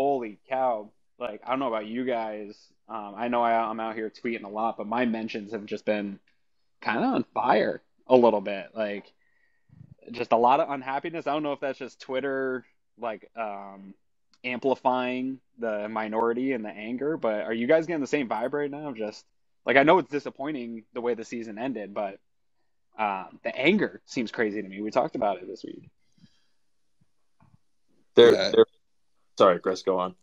holy cow. Like, I don't know about you guys. I know I'm out here tweeting a lot, but my mentions have just been kind of on fire a little bit. Like, just a lot of unhappiness. I don't know if that's just Twitter, like, amplifying the minority and the anger, but are you guys getting the same vibe right now? Just like, I know it's disappointing the way the season ended, but the anger seems crazy to me. We talked about it this week. Yeah. Sorry, Chris, go on.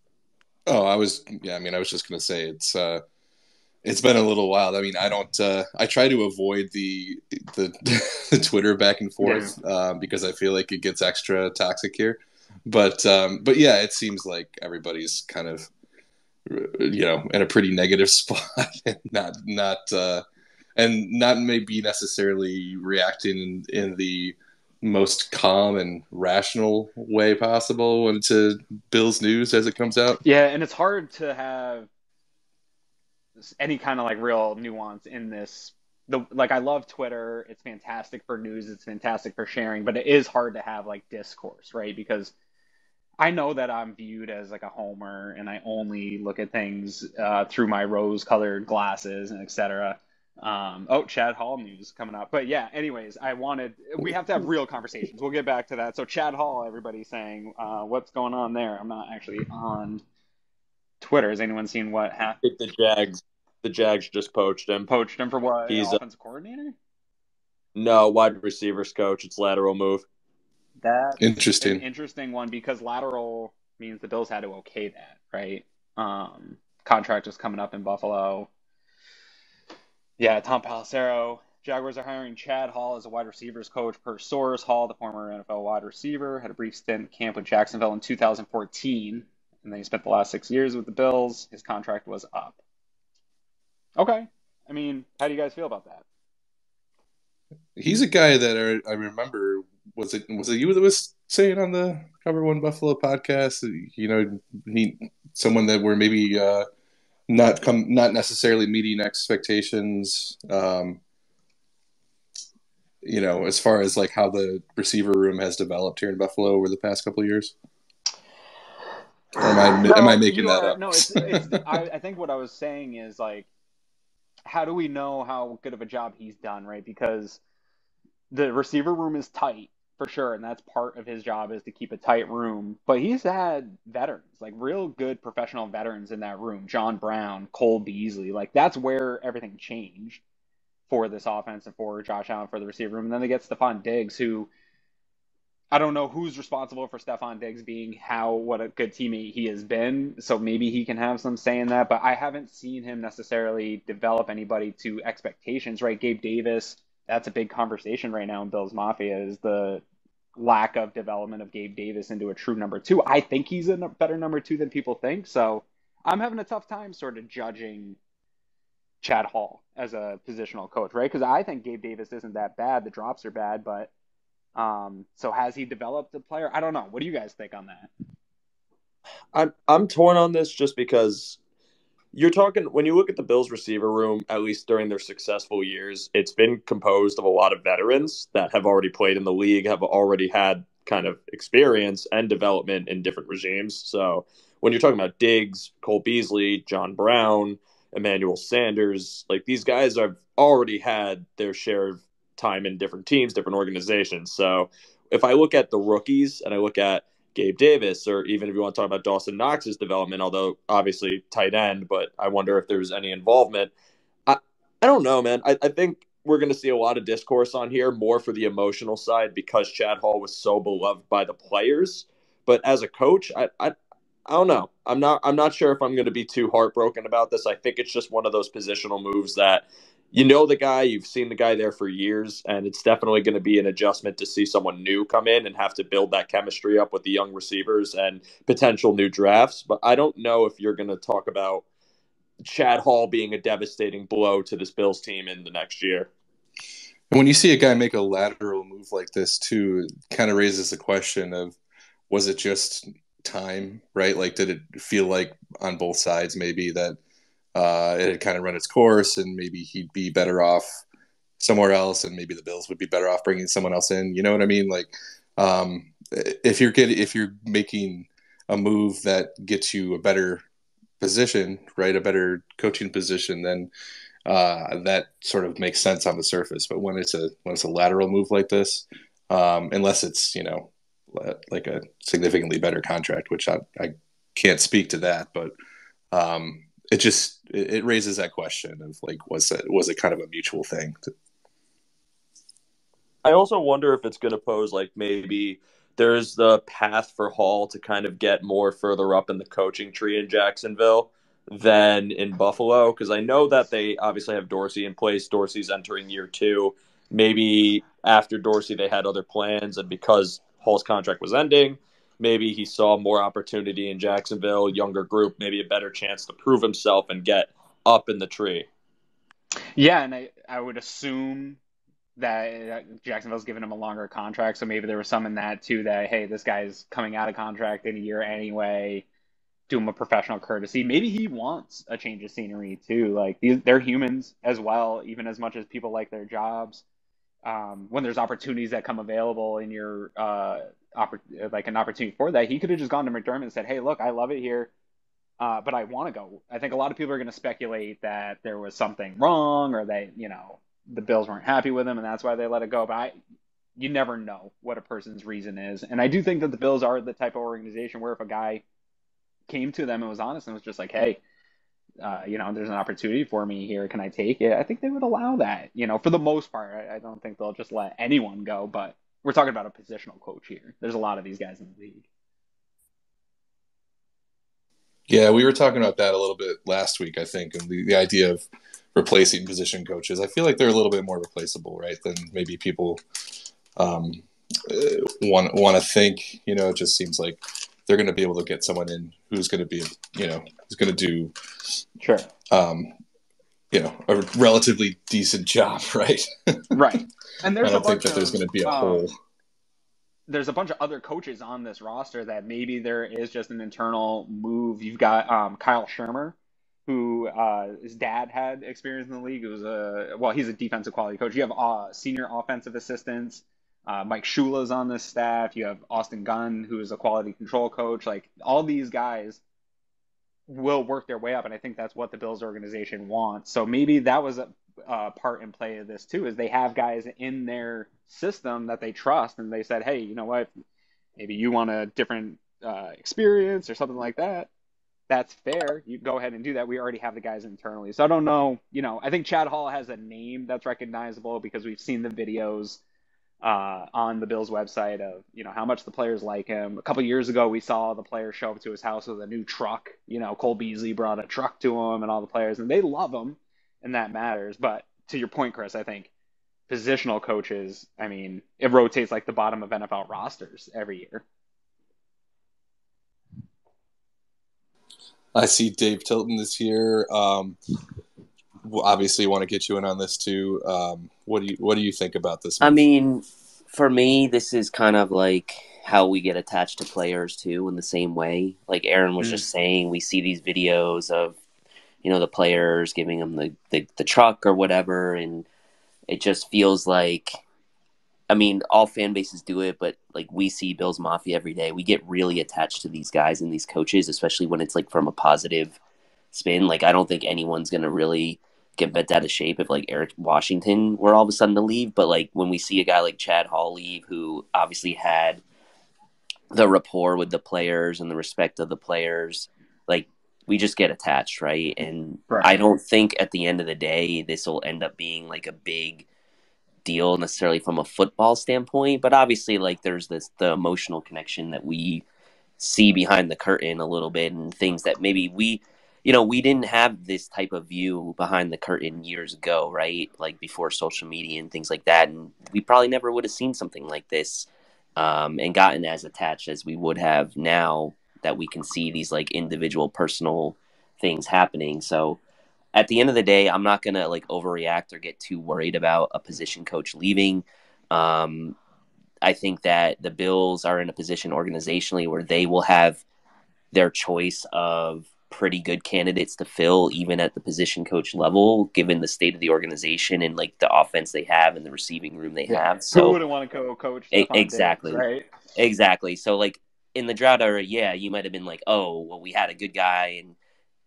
Oh, I was just gonna say it's been a little wild. I mean, I try to avoid the the Twitter back and forth because I feel like it gets extra toxic here. But yeah, it seems like everybody's kind of in a pretty negative spot and not maybe necessarily reacting in the most calm and rational way possible into Bill's news as it comes out. Yeah, and it's hard to have any kind of like real nuance in this. Like I love Twitter. It's fantastic for news, it's fantastic for sharing, but it is hard to have like discourse, right? Because I know that I'm viewed as like a homer and I only look at things through my rose-colored glasses and etc. Oh, Chad Hall news coming up. But yeah, anyways, we have to have real conversations. We'll get back to that. So Chad Hall, everybody's saying, what's going on there? I'm not actually on Twitter. Has anyone seen what I happened? think the Jags just poached him. Poached him for what? He's Offensive coordinator? no wide receivers coach. It's lateral move. That's an Interesting. interesting one because lateral means the Bills had to okay that, right? Contract was coming up in Buffalo. Yeah, Tom Pelissero. Jaguars are hiring Chad Hall as a wide receivers coach per source. Hall, the former NFL wide receiver, had a brief stint at camp with Jacksonville in 2014, and then he spent the last 6 years with the Bills. His contract was up. Okay. I mean, how do you guys feel about that? He's a guy that I remember. Was it you that was saying on the Cover One Buffalo podcast? Someone that were maybe not necessarily meeting expectations. As far as like how the receiver room has developed here in Buffalo over the past couple of years. Or am I No, making you that are. up? No, I think what I was saying is like, how do we know how good of a job he's done, right? Because the receiver room is tight for sure, and that's part of his job is to keep a tight room. But he's had veterans, like real good professional veterans in that room. John Brown, Cole Beasley, like that's where everything changed for this offense and for Josh Allen for the receiver room. And then they get Stephon Diggs, who I don't know who's responsible for Stephon Diggs being what a good teammate he has been. So maybe he can have some say in that, but I haven't seen him necessarily develop anybody to expectations, right? Gabe Davis, that's a big conversation right now in Bills Mafia is the lack of development of Gabe Davis into a true number two. I think he's a better number two than people think. So I'm having a tough time sort of judging Chad Hall as a positional coach, right? Because I think Gabe Davis isn't that bad. The drops are bad, but so has he developed a player? I don't know. What do you guys think on that? I'm torn on this just because you're talking when you look at the Bills receiver room, at least during their successful years, it's been composed of a lot of veterans that have already played in the league, have already had kind of experience and development in different regimes. So when you're talking about Diggs, Cole Beasley, John Brown, Emmanuel Sanders, like these guys have already had their share of time in different teams, different organizations. So if I look at the rookies and I look at Gabe Davis, or even if you want to talk about Dawson Knox's development, although obviously tight end, but I wonder if there's any involvement. I don't know, man. I think we're going to see a lot of discourse on here, more for the emotional side because Chad Hall was so beloved by the players. But as a coach, I don't know. I'm not sure if I'm going to be too heartbroken about this. I think it's just one of those positional moves that you know the guy, you've seen the guy there for years, and it's definitely going to be an adjustment to see someone new come in and have to build that chemistry up with the young receivers and potential new drafts. But I don't know if you're going to talk about Chad Hall being a devastating blow to this Bills team in the next year. And when you see a guy make a lateral move like this too, it kind of raises the question of, was it just time, right? Like, did it feel like on both sides maybe that it had kind of run its course and maybe he'd be better off somewhere else and maybe the Bills would be better off bringing someone else in? You know what I mean? Like, if you're making a move that gets you a better position, right? A better coaching position, then that sort of makes sense on the surface. But when it's a lateral move like this, unless it's, like a significantly better contract, which I can't speak to that, but it raises that question of like, was it kind of a mutual thing? I also wonder if it's going to pose like maybe there's the path for Hall to kind of get more further up in the coaching tree in Jacksonville than in Buffalo, because I know that they obviously have Dorsey in place. Dorsey's entering year 2. Maybe after Dorsey they had other plans, and because Hall's contract was ending, maybe he saw more opportunity in Jacksonville, younger group, maybe a better chance to prove himself and get up in the tree. Yeah, and I would assume that Jacksonville's given him a longer contract, so maybe there was some in that too, that, hey, this guy's coming out of contract in a year anyway, do him a professional courtesy. Maybe he wants a change of scenery too. Like, they're humans as well, even as much as people like their jobs. When there's opportunities that come available in your like an opportunity for that, he could have just gone to McDermott and said, hey, look, I love it here, but I want to go. I think a lot of people are going to speculate that there was something wrong, or that, the Bills weren't happy with him and that's why they let it go. But you never know what a person's reason is. And I do think that the Bills are the type of organization where if a guy came to them and was honest and was just like, hey, there's an opportunity for me here, can I take it? I think they would allow that, for the most part. I don't think they'll just let anyone go, but we're talking about a positional coach here. There's a lot of these guys in the league. Yeah, we were talking about that a little bit last week, I think, and the idea of replacing position coaches. I feel like they're a little bit more replaceable, right, than maybe people want to think. It just seems like they're going to be able to get someone in who's going to be, who's going to do, sure, a relatively decent job, right? Right. And there's I don't think that there's going to be a hole. There's a bunch of other coaches on this roster that maybe there is just an internal move. You've got Kyle Shermer, who his dad had experience in the league. It was he's a defensive quality coach. You have senior offensive assistants. Mike Shula's on this staff. You have Austin Gunn, who is a quality control coach. Like, all these guys will work their way up, and I think that's what the Bills organization wants. So maybe that was a part in play of this too, is they have guys in their system that they trust, and they said, hey, you know what, maybe you want a different experience or something like that. That's fair. You go ahead and do that. We already have the guys internally. So I don't know, I think Chad Hall has a name that's recognizable because we've seen the videos on the Bills website of, how much the players like him. A couple years ago, we saw the players show up to his house with a new truck. Cole Beasley brought a truck to him, and all the players, and they love him, and that matters. But to your point, Chris, I think positional coaches, it rotates like the bottom of NFL rosters every year. I see Dave Tilton this year. Obviously, want to get you in on this too. What do you think about this move? For me, this is kind of like how we get attached to players too, in the same way. Like Aaron was just saying, we see these videos of, the players giving them the truck or whatever, and it just feels like, all fan bases do it, but like we see Bills Mafia every day. We get really attached to these guys and these coaches, especially when it's like from a positive spin. Like, I don't think anyone's going to really get bent out of shape if like Eric Washington were all of a sudden to leave. But like when we see a guy like Chad Hall leave, who obviously had the rapport with the players and the respect of the players, like we just get attached, right? And right. I don't think at the end of the day, this will end up being like a big deal necessarily from a football standpoint, but obviously like there's the emotional connection that we see behind the curtain a little bit, and things that maybe we didn't have this type of view behind the curtain years ago, right? Like before social media and things like that. And we probably never would have seen something like this and gotten as attached as we would have now that we can see these like individual personal things happening. So at the end of the day, I'm not going to like overreact or get too worried about a position coach leaving. I think that the Bills are in a position organizationally where they will have their choice of pretty good candidates to fill, even at the position coach level, given the state of the organization and like the offense they have and the receiving room they have. So who wouldn't want to co-coach? Exactly. Diggs, right? Exactly. So like, in the drought era, yeah, you might have been like, oh, well, we had a good guy and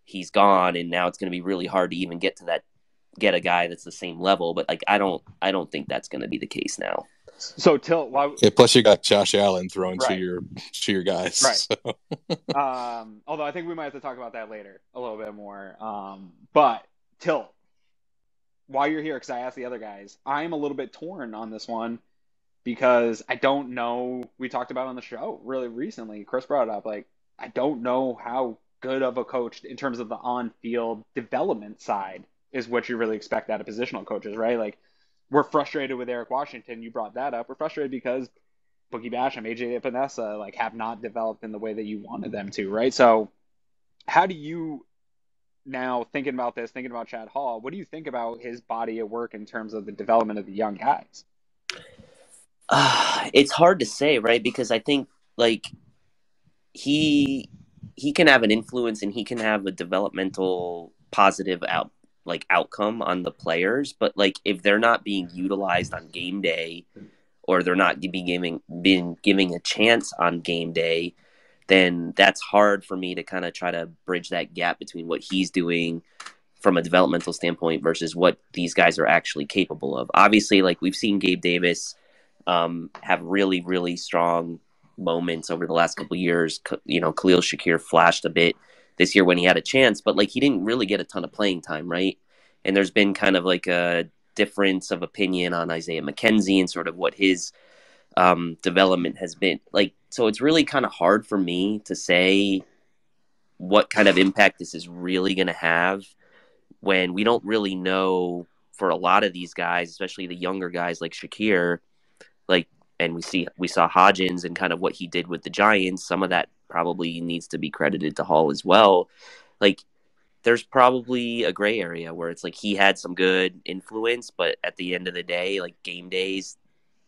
he's gone, and now it's going to be really hard to even get a guy that's the same level. But like, I don't think that's going to be the case now. So Tilt, why? Yeah, plus you got Josh Allen thrown Right. to your guys. Right. So. Although I think we might have to talk about that later a little bit more. But Tilt, while you're here, because I asked the other guys, I'm a little bit torn on this one because I don't know. We talked about it on the show really recently. Chris brought it up. Like, I don't know how good of a coach in terms of the on-field development side is what you really expect out of positional coaches, right? Like, we're frustrated with Eric Washington. You brought that up. We're frustrated because Boogie Basham, AJ Epinesa, like, have not developed in the way that you wanted them to, right? So how do you now, thinking about this, thinking about Chad Hall, what do you think about his body of work in terms of the development of the young guys? It's hard to say, right? Because I think like he can have an influence and he can have a developmental positive outcome on the players, but like if they're not being utilized on game day or they're not being giving a chance on game day, then that's hard for me to kind of try to bridge that gap between what he's doing from a developmental standpoint versus what these guys are actually capable of. Obviously, like we've seen Gabe Davis have really, really strong moments over the last couple of years. You know, Khalil Shakir flashed a bit this year when he had a chance, but like he didn't really get a ton of playing time, right? And there's been kind of like a difference of opinion on Isaiah McKenzie and sort of what his development has been like. So it's really kind of hard for me to say what kind of impact this is really going to have when we don't really know for a lot of these guys, especially the younger guys like Shakir, like, and we saw Hodgins and kind of what he did with the Giants. Some of that probably needs to be credited to Hall as well. Like, there's probably a gray area where it's like he had some good influence, but at the end of the day, like game days,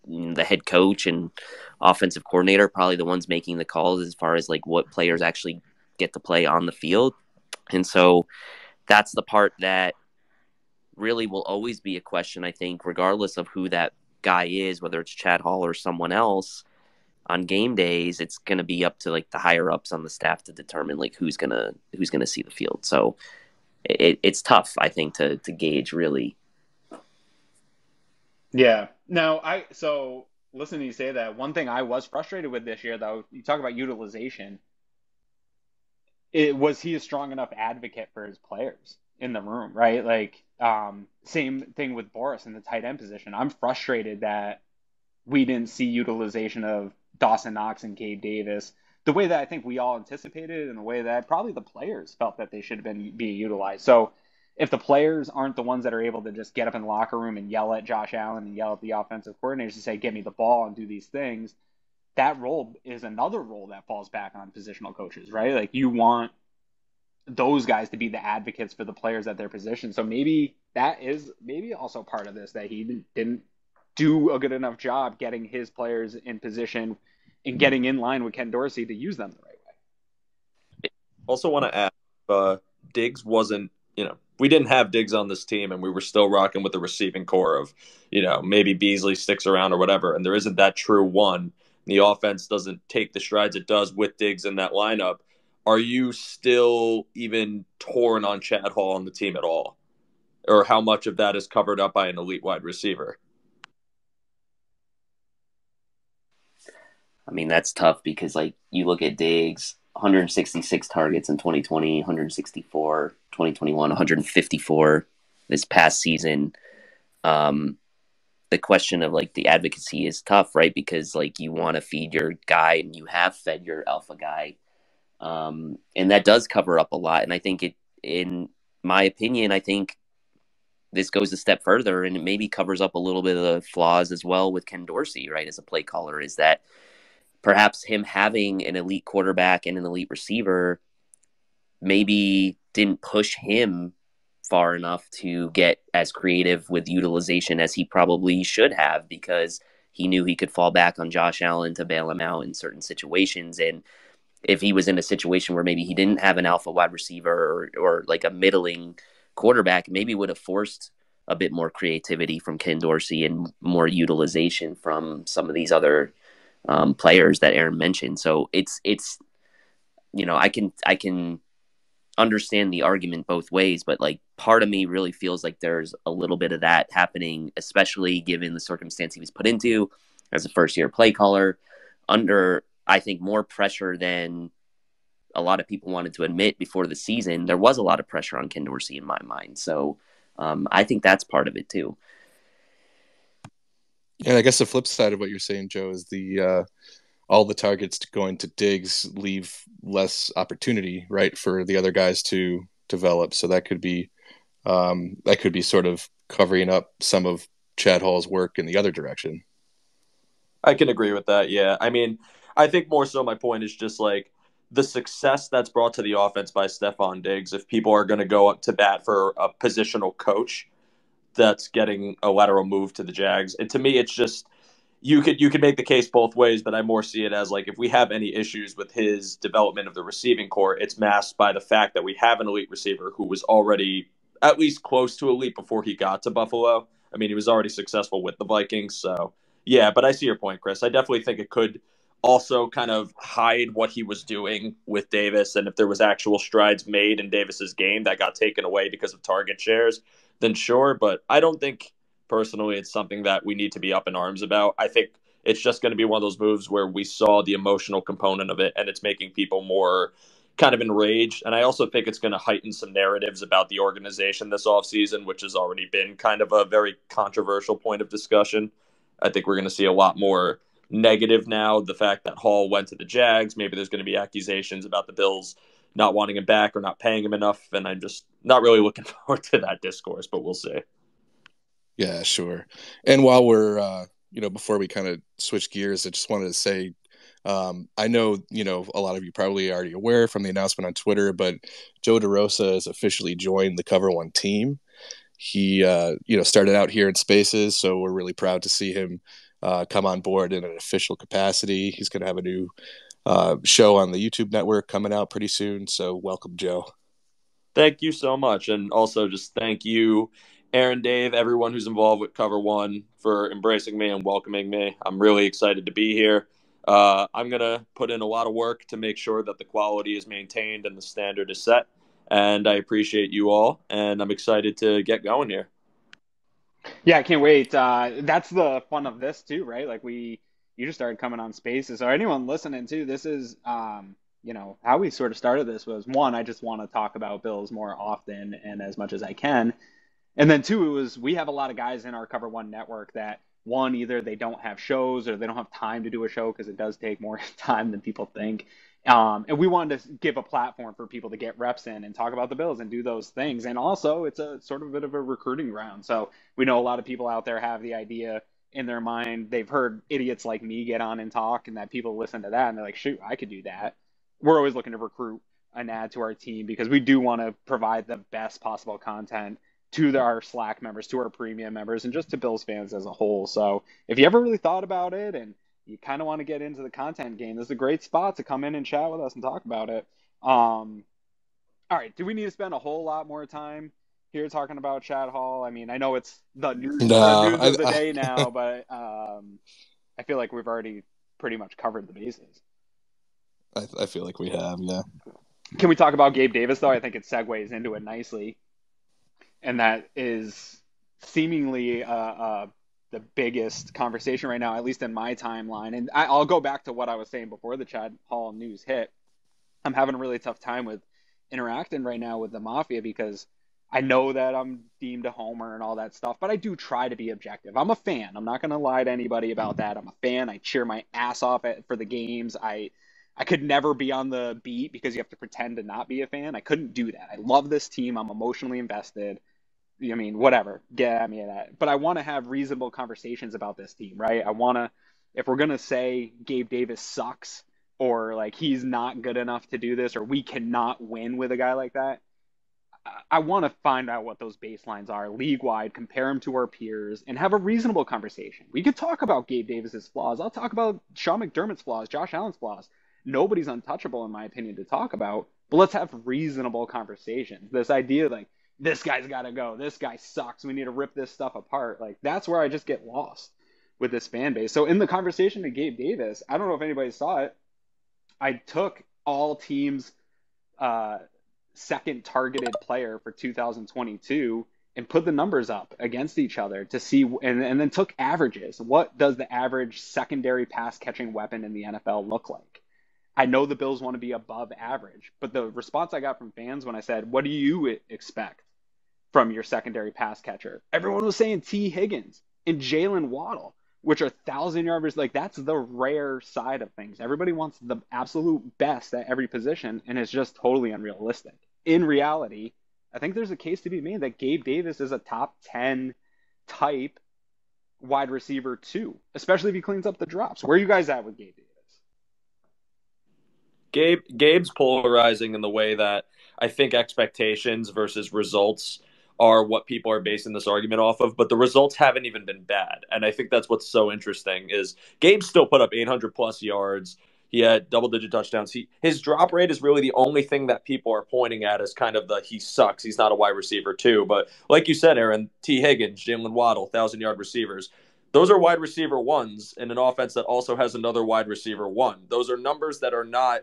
the head coach and offensive coordinator are probably the ones making the calls as far as like what players actually get to play on the field. And so that's the part that really will always be a question, I think, regardless of who that guy is, whether it's Chad Hall or someone else. On game days, it's going to be up to like the higher ups on the staff to determine like who's gonna see the field. So it's tough, I think, to gauge really. Yeah. Now, so listening to you say that, one thing I was frustrated with this year, though, you talk about utilization. Was he a strong enough advocate for his players in the room, right? Like, same thing with Boris in the tight end position. I'm frustrated that we didn't see utilization of Dawson Knox and Gabe Davis the way that I think we all anticipated, and the way that probably the players felt that they should have been being utilized. So if the players aren't the ones that are able to just get up in the locker room and yell at Josh Allen and yell at the offensive coordinators to say, "Give me the ball and do these things," that role is another role that falls back on positional coaches, right? Like, you want those guys to be the advocates for the players at their position. So maybe that is also part of this, that he didn't do a good enough job getting his players in position and getting in line with Ken Dorsey to use them the right way. Also want to add, Diggs wasn't, we didn't have Diggs on this team, and we were still rocking with the receiving core of, maybe Beasley sticks around or whatever, and there isn't that true one. The offense doesn't take the strides it does with Diggs in that lineup. Are you still even torn on Chad Hall on the team at all? Or how much of that is covered up by an elite wide receiver? I mean, that's tough because, like, you look at Diggs, 166 targets in 2020, 164, 2021, 154 this past season. The question of, like, the advocacy is tough, right? Because, like, you want to feed your guy, and you have fed your alpha guy. And that does cover up a lot. And I think in my opinion, I think this goes a step further, and it maybe covers up a little bit of the flaws as well with Ken Dorsey, right? As a play caller, is that perhaps him having an elite quarterback and an elite receiver maybe didn't push him far enough to get as creative with utilization as he probably should have, because he knew he could fall back on Josh Allen to bail him out in certain situations. And if he was in a situation where maybe he didn't have an alpha wide receiver or like a middling quarterback, maybe would have forced a bit more creativity from Ken Dorsey and more utilization from some of these other players that Aaron mentioned. So it's I can understand the argument both ways, but like part of me really feels like there's a little bit of that happening, especially given the circumstance he was put into as a first-year play caller under, I think, more pressure than a lot of people wanted to admit before the season. There was a lot of pressure on Ken Dorsey in my mind. So I think that's part of it too. And I guess the flip side of what you're saying, Joe, is the all the targets going to Diggs leave less opportunity, right, for the other guys to develop. So that could be sort of covering up some of Chad Hall's work in the other direction. I can agree with that. Yeah. I mean, I think more so my point is just like the success that's brought to the offense by Stephon Diggs. If people are going to go up to bat for a positional coach that's getting a lateral move to the Jags, and to me, it's just you could make the case both ways, but I more see it as like if we have any issues with his development of the receiving core, it's masked by the fact that we have an elite receiver who was already at least close to elite before he got to Buffalo. I mean, he was already successful with the Vikings, so yeah, but I see your point, Chris. I definitely think it could also kind of hide what he was doing with Davis, and if there was actual strides made in Davis's game that got taken away because of target shares, then sure, but I don't think personally it's something that we need to be up in arms about. I think it's just going to be one of those moves where we saw the emotional component of it and it's making people more kind of enraged. And I also think it's going to heighten some narratives about the organization this offseason, which has already been kind of a very controversial point of discussion. I think we're going to see a lot more negative now. The fact that Hall went to the Jags, maybe there's going to be accusations about the Bills not wanting him back or not paying him enough. And I'm just not really looking forward to that discourse, but we'll see. Yeah, sure. And while we're, before we kind of switch gears, I just wanted to say, I know, a lot of you probably are already aware from the announcement on Twitter, but Joe DeRosa has officially joined the Cover One team. He, started out here in Spaces, so we're really proud to see him come on board in an official capacity. He's going to have a new show on the YouTube network coming out pretty soon. So welcome, Joe. Thank you so much. And also just thank you, Aaron, Dave, everyone who's involved with Cover One for embracing me and welcoming me. I'm really excited to be here. I'm going to put in a lot of work to make sure that the quality is maintained and the standard is set. And I appreciate you all. And I'm excited to get going here. Yeah, I can't wait. That's the fun of this too, right? Like you just started coming on Spaces. So anyone listening too, this is, how we sort of started this was one, I just want to talk about Bills more often and as much as I can. And then two, it was we have a lot of guys in our Cover One network that one, either they don't have shows or they don't have time to do a show because it does take more time than people think. And we wanted to give a platform for people to get reps in and talk about the Bills and do those things. And also it's a sort of a bit of a recruiting ground. So we know a lot of people out there have the idea in their mind. They've heard idiots like me get on and talk and that people listen to that and they're like, shoot, I could do that. We're always looking to recruit and add to our team because we do want to provide the best possible content to our Slack members, to our premium members, and just to Bills fans as a whole. So if you ever really thought about it and you kind of want to get into the content game, this is a great spot to come in and chat with us and talk about it. All right, do we need to spend a whole lot more time here talking about Chad Hall? I mean, I know it's the news of the day now, but I feel like we've already pretty much covered the bases. I feel like we have, yeah. Can we talk about Gabe Davis, though? I think it segues into it nicely. And that is seemingly the biggest conversation right now, at least in my timeline. And I'll go back to what I was saying before the Chad Hall news hit. I'm having a really tough time with interacting right now with the Mafia because I know that I'm deemed a homer and all that stuff, but I do try to be objective. I'm a fan. I'm not going to lie to anybody about that. I'm a fan. I cheer my ass off for the games. I could never be on the beat because you have to pretend to not be a fan. I couldn't do that. I love this team. I'm emotionally invested. I mean, whatever, get at me at that. But I want to have reasonable conversations about this team, right? If we're going to say Gabe Davis sucks or like he's not good enough to do this or we cannot win with a guy like that, I want to find out what those baselines are league-wide, compare him to our peers, and have a reasonable conversation. We could talk about Gabe Davis's flaws. I'll talk about Sean McDermott's flaws, Josh Allen's flaws. Nobody's untouchable, in my opinion, to talk about. But let's have reasonable conversations. This idea like, this guy's got to go. This guy sucks. We need to rip this stuff apart. Like, that's where I just get lost with this fan base. So in the conversation to Gabe Davis, I don't know if anybody saw it. I took all teams' second targeted player for 2022 and put the numbers up against each other to see, and then took averages. What does the average secondary pass catching weapon in the NFL look like? I know the Bills want to be above average, but the response I got from fans when I said, what do you expect from your secondary pass catcher? Everyone was saying T. Higgins and Jalen Waddle, which are 1,000-yarders. Like, that's the rare side of things. Everybody wants the absolute best at every position, and it's just totally unrealistic. In reality, I think there's a case to be made that Gabe Davis is a top 10 type wide receiver too, especially if he cleans up the drops. Where are you guys at with Gabe Davis? Gabe's polarizing in the way that I think expectations versus results are what people are basing this argument off of, but the results haven't even been bad. And I think that's what's so interesting is Gabe still put up 800 plus yards. He had double-digit touchdowns. His drop rate is really the only thing that people are pointing at as kind of the he sucks. He's not a wide receiver too. But like you said, Aaron, T. Higgins, Jalen Waddle, 1,000-yard receivers. Those are wide receiver ones in an offense that also has another wide receiver one. Those are numbers that are not,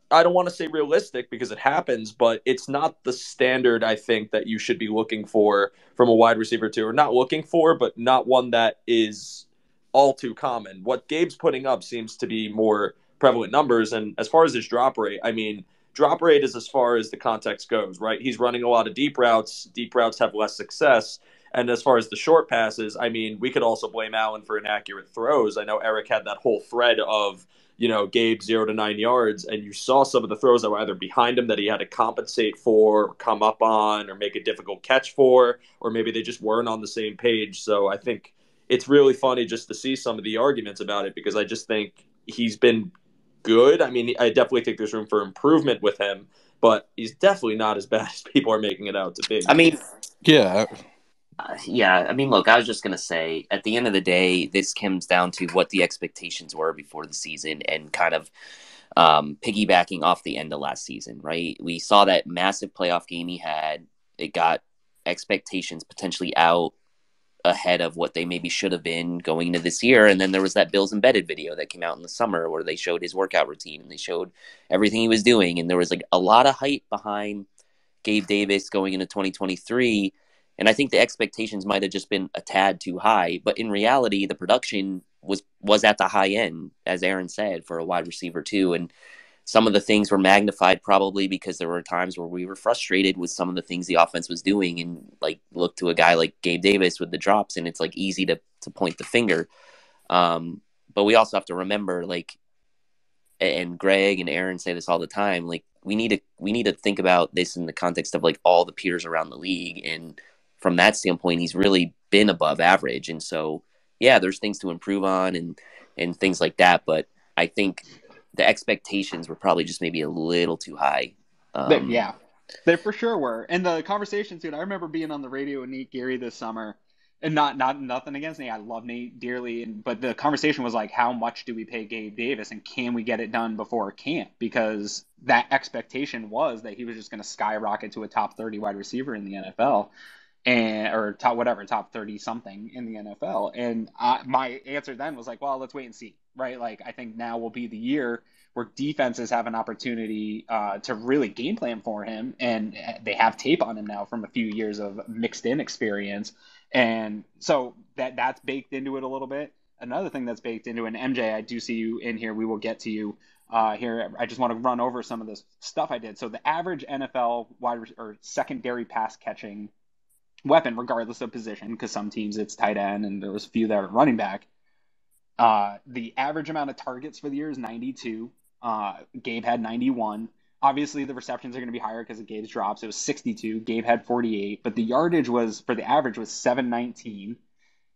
I don't want to say realistic because it happens, but it's not the standard, I think, that you should be looking for from a wide receiver two, or not looking for, but not one that is all too common. What Gabe's putting up seems to be more prevalent numbers. And as far as his drop rate, I mean, drop rate is as far as the context goes, right? He's running a lot of deep routes. Deep routes have less success. And as far as the short passes, I mean, we could also blame Allen for inaccurate throws. I know Eric had that whole thread of, Gabe 0 to 9 yards, and you saw some of the throws that were either behind him that he had to compensate for, or come up on, or make a difficult catch for, or maybe they just weren't on the same page. So I think it's really funny just to see some of the arguments about it, because I just think he's been good. I mean, I definitely think there's room for improvement with him, but he's definitely not as bad as people are making it out to be. I mean, Yeah. I mean, look, I was just going to say, at the end of the day, this comes down to what the expectations were before the season and kind of piggybacking off the end of last season, right? We saw that massive playoff game he had. It got expectations potentially out ahead of what they maybe should have been going into this year. And then there was that Bills Embedded video that came out in the summer where they showed his workout routine and they showed everything he was doing. And there was like a lot of hype behind Gabe Davis going into 2023. And I think the expectations might have just been a tad too high. But in reality, the production was at the high end, as Aaron said, for a wide receiver too. And some of the things were magnified probably because there were times where we were frustrated with some of the things the offense was doing, and like look to a guy like Gabe Davis with the drops, and it's like easy to point the finger. But we also have to remember, like, and Greg and Aaron say this all the time, like we need to think about this in the context of like all the peers around the league. And from that standpoint, he's really been above average. And so, yeah, there's things to improve on and things like that. But I think the expectations were probably just maybe a little too high. Yeah, they for sure were. And the conversations, dude, I remember being on the radio with Nate Geary this summer, and not nothing against Nate. I love Nate dearly. But the conversation was like, how much do we pay Gabe Davis, and can we get it done before camp? Because that expectation was that he was just going to skyrocket to a top 30 wide receiver in the NFL. Or top 30 something in the NFL. And my answer then was like, well, let's wait and see, right? Like, I think now will be the year where defenses have an opportunity to really game plan for him. And they have tape on him now from a few years of mixed in experience. And so that's baked into it a little bit. Another thing that's baked into it, and MJ, I do see you in here. We will get to you here. I just want to run over some of this stuff I did. So the average NFL or secondary pass catching weapon, regardless of position, because some teams it's tight end and there was a few that are running back. The average amount of targets for the year is 92. Gabe had 91. Obviously, the receptions are going to be higher because of Gabe's drops. It was 62. Gabe had 48, but the yardage for the average was 719,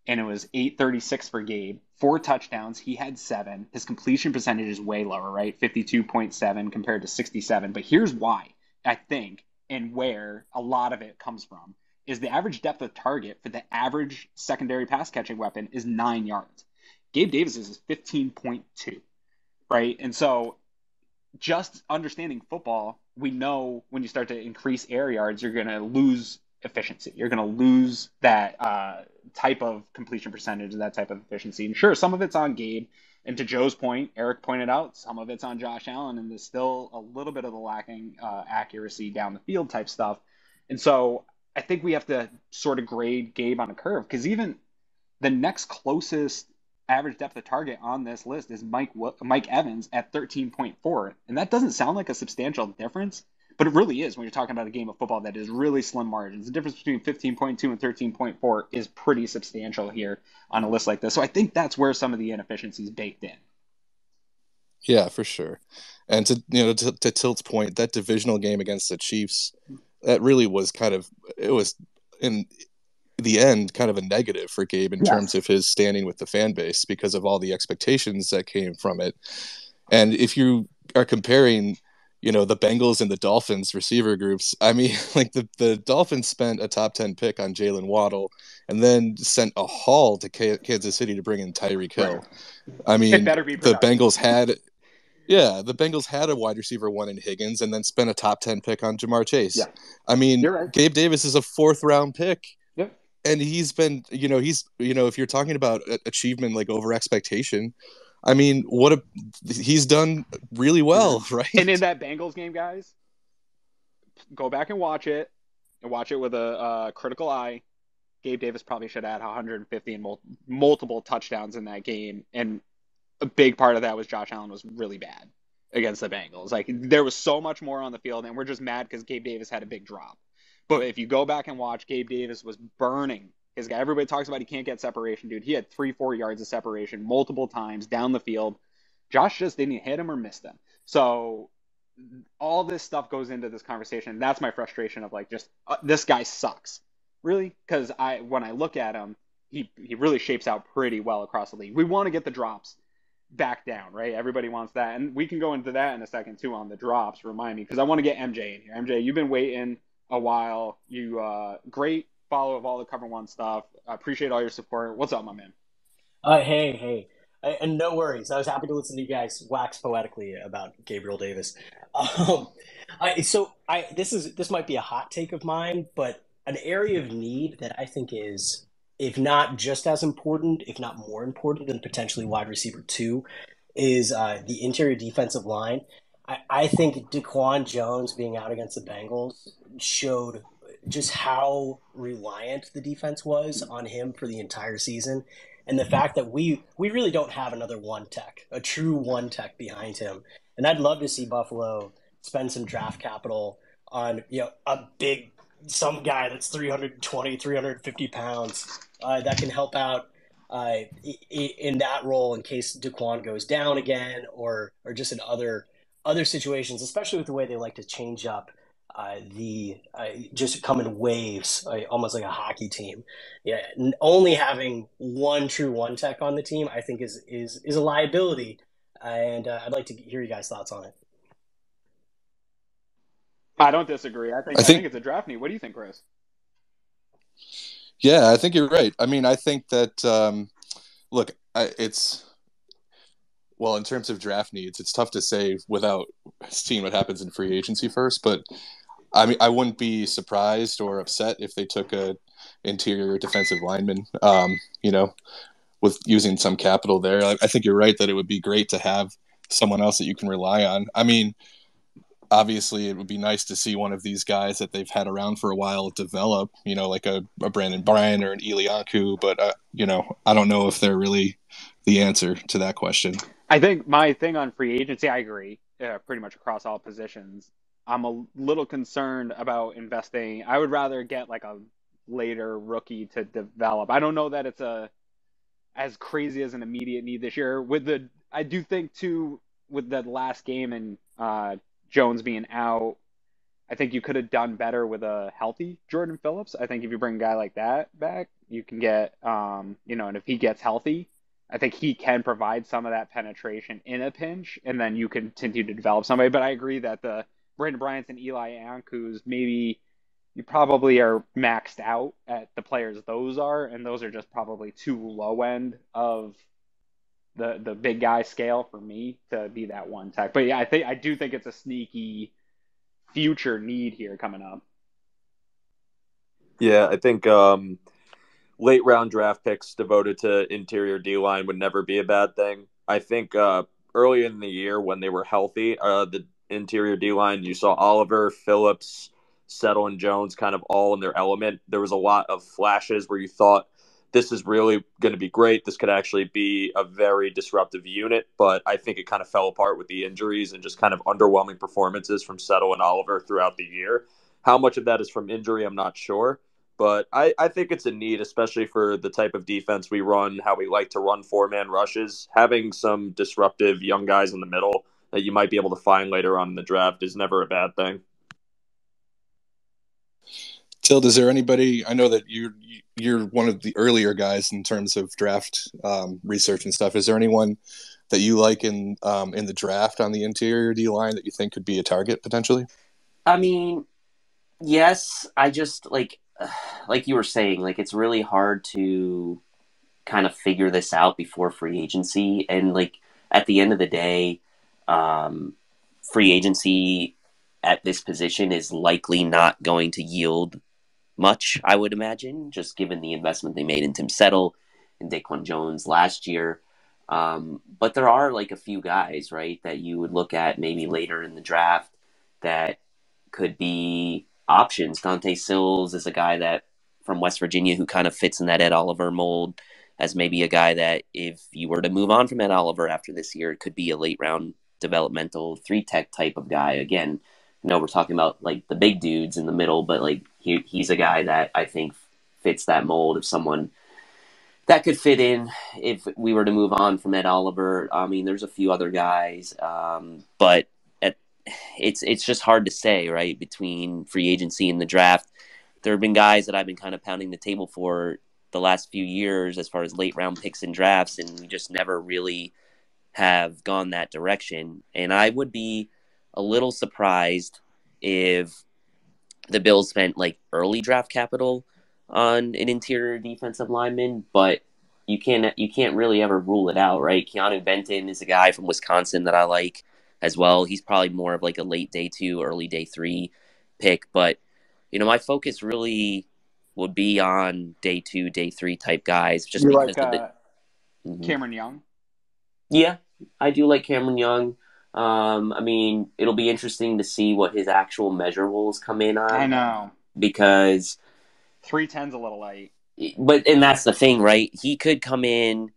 and it was 836 for Gabe. 4 touchdowns. He had 7. His completion percentage is way lower, right? 52.7 compared to 67. But here's why, I think, and where a lot of it comes from, is the average depth of target for the average secondary pass catching weapon is 9 yards. Gabe Davis is 15.2, right? And so just understanding football, we know when you start to increase air yards, you're going to lose efficiency. You're going to lose that type of completion percentage and that type of efficiency. And sure, some of it's on Gabe. And to Joe's point, Eric pointed out, some of it's on Josh Allen, and there's still a little bit of the lacking accuracy down the field type stuff. And so I think we have to sort of grade Gabe on a curve, because even the next closest average depth of target on this list is Mike Evans at 13.4. And that doesn't sound like a substantial difference, but it really is when you're talking about a game of football that is really slim margins. The difference between 15.2 and 13.4 is pretty substantial here on a list like this. So I think that's where some of the inefficiencies baked in. Yeah, for sure. And to Tilt's point, that divisional game against the Chiefs, that really was it was in the end kind of a negative for Gabe in terms of his standing with the fan base because of all the expectations that came from it. And if you are comparing, the Bengals and the Dolphins receiver groups, I mean, like the Dolphins spent a top 10 pick on Jalen Waddle and then sent a haul to Kansas City to bring in Tyreek Hill. Right. I mean, the Bengals had a wide receiver one in Higgins and then spent a top 10 pick on Jamar Chase. Yeah. I mean, right. Gabe Davis is a 4th round pick. Yep. And he's been, if you're talking about achievement, like over expectation, I mean, he's done really well, right? And in that Bengals game, guys, go back and watch it with a critical eye. Gabe Davis probably should add 150 and multiple touchdowns in that game. And a big part of that was Josh Allen was really bad against the Bengals. Like, there was so much more on the field, and we're just mad because Gabe Davis had a big drop. But if you go back and watch, Gabe Davis was burning his guy. Everybody talks about he can't get separation, dude. He had 3-4 yards of separation multiple times down the field. Josh just didn't hit him or miss them. So all this stuff goes into this conversation. That's my frustration of like, just this guy sucks, really, because when I look at him, he really shapes out pretty well across the league. We want to get the drops back down, right? Everybody wants that, and we can go into that in a second too on the drops. Remind me, because I want to get MJ in here. MJ, you've been waiting a while. You great follow of all the Cover One stuff. I appreciate all your support. What's up, my man? Hey. And no worries. I was happy to listen to you guys wax poetically about Gabriel Davis. This might be a hot take of mine, but an area of need that I think is, if not just as important, if not more important than potentially wide receiver 2, is the interior defensive line. I think DaQuan Jones being out against the Bengals showed just how reliant the defense was on him for the entire season. And the fact that we really don't have another a true one tech behind him. And I'd love to see Buffalo spend some draft capital on, some guy that's 320, 350 pounds that can help out in that role in case DaQuan goes down again or just in other situations, especially with the way they like to change up just come in waves, almost like a hockey team. Yeah, only having one true one tech on the team, I think, is a liability, and I'd like to hear you guys' thoughts on it. I don't disagree. I think it's a draft need. What do you think, Chris? Yeah, I think you're right. I mean, I think that in terms of draft needs, it's tough to say without seeing what happens in free agency first, but I mean, I wouldn't be surprised or upset if they took a interior defensive lineman, with using some capital there. I think you're right that it would be great to have someone else that you can rely on. I mean, obviously it would be nice to see one of these guys that they've had around for a while develop, like a Brandon Bryan or an Elianku, but I don't know if they're really the answer to that question. I think my thing on free agency, I agree, pretty much across all positions. I'm a little concerned about investing. I would rather get like a later rookie to develop. I don't know that it's as crazy as an immediate need this year. I do think too, with the last game and Jones being out, I think you could have done better with a healthy Jordan Phillips. I think if you bring a guy like that back, you can get, and if he gets healthy, I think he can provide some of that penetration in a pinch, and then you can continue to develop somebody. But I agree that the Brandon Bryant's and Eli Anku's, maybe you probably are maxed out at the players those are, and those are just probably too low end of the big guy scale for me to be that one tech. But yeah, I do think it's a sneaky future need here coming up. Yeah, I think late round draft picks devoted to interior D-line would never be a bad thing. I think early in the year when they were healthy, the interior D-line, you saw Oliver, Phillips, Settle, and Jones kind of all in their element. There was a lot of flashes where you thought this is really going to be great. This could actually be a very disruptive unit, but I think it kind of fell apart with the injuries and just kind of underwhelming performances from Settle and Oliver throughout the year. How much of that is from injury, I'm not sure. But I think it's a need, especially for the type of defense we run, how we like to run four-man rushes. Having some disruptive young guys in the middle that you might be able to find later on in the draft is never a bad thing. Tilt, is there anybody? I know that you're one of the earlier guys in terms of draft research and stuff. Is there anyone that you like in the draft on the interior D line that you think could be a target potentially? I mean, yes. I just like you were saying, like it's really hard to kind of figure this out before free agency, and like at the end of the day, free agency at this position is likely not going to yield much, I would imagine, just given the investment they made in Tim Settle and Daquan Jones last year. But there are like a few guys, right, that you would look at maybe later in the draft that could be options. Dante Sills is a guy that from West Virginia who kind of fits in that Ed Oliver mold as maybe a guy that if you were to move on from Ed Oliver after this year, it could be a late round developmental 3-tech type of guy. Again, I know we're talking about like the big dudes in the middle, but like he's a guy that I think fits that mold of someone that could fit in if we were to move on from Ed Oliver. I mean, there's a few other guys, but it's just hard to say, right? Between free agency and the draft, there have been guys that I've been kind of pounding the table for the last few years as far as late round picks and drafts, and we just never really have gone that direction. And I would be a little surprised if the Bills spent like early draft capital on an interior defensive lineman, but you can't really ever rule it out, right? Keanu Benton is a guy from Wisconsin that I like as well. He's probably more of like a late day 2, early day 3 pick, but my focus really would be on day 2, day 3 type guys, just You because like of the Cameron Young? Yeah, I do like Cameron Young. I mean, it'll be interesting to see what his actual measurables come in on. I know. Because 310's a little light. And that's the thing, right? He could come in,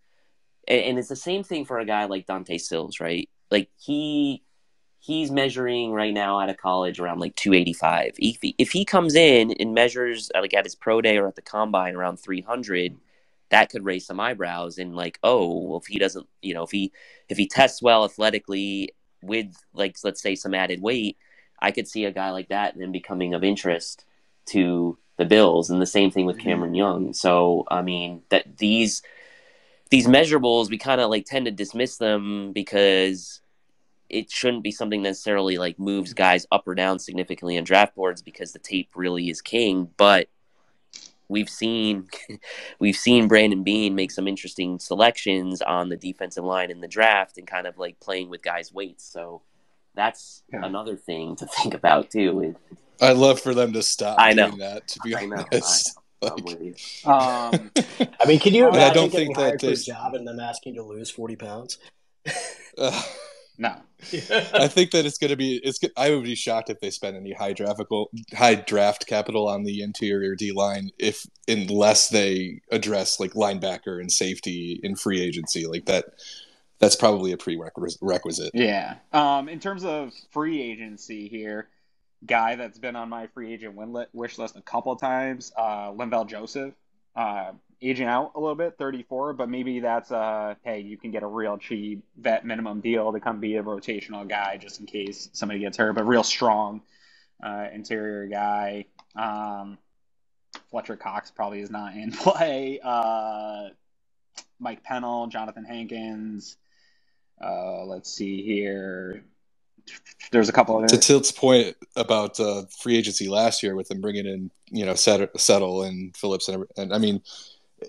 and it's the same thing for a guy like Dante Sills, right? Like he's measuring right now out of college around like 285. If he comes in and measures like at his pro day or at the combine around 300, that could raise some eyebrows and like, oh, well, if he doesn't, if he tests well athletically with like, let's say some added weight, I could see a guy like that then becoming of interest to the Bills. And the same thing with Cameron Young. So, I mean, that these measurables, we kind of like tend to dismiss them because it shouldn't be something necessarily like moves guys up or down significantly on draft boards because the tape really is king. But we've seen Brandon Beane make some interesting selections on the defensive line in the draft and kind of like playing with guys' weights. So that's another thing to think about too. I'd love for them to stop doing that, to be honest. I'm with you. I mean, can you imagine I don't getting think hired that for a job and them asking you to lose 40 pounds? No. I think that it's going to be I would be shocked if they spend any high draft capital on the interior D line unless they address like linebacker and safety in free agency. Like that's probably a prerequisite. Yeah. In terms of free agency here, guy that's been on my free agent wish list a couple times, Linval Joseph, aging out a little bit, 34, but maybe that's hey, you can get a real cheap vet minimum deal to come be a rotational guy just in case somebody gets hurt, but real strong interior guy. Fletcher Cox probably is not in play. Mike Pennell, Jonathan Hankins. Let's see here. There's a couple of to Tilt's point about free agency last year with them bringing in Settle and Phillips and I mean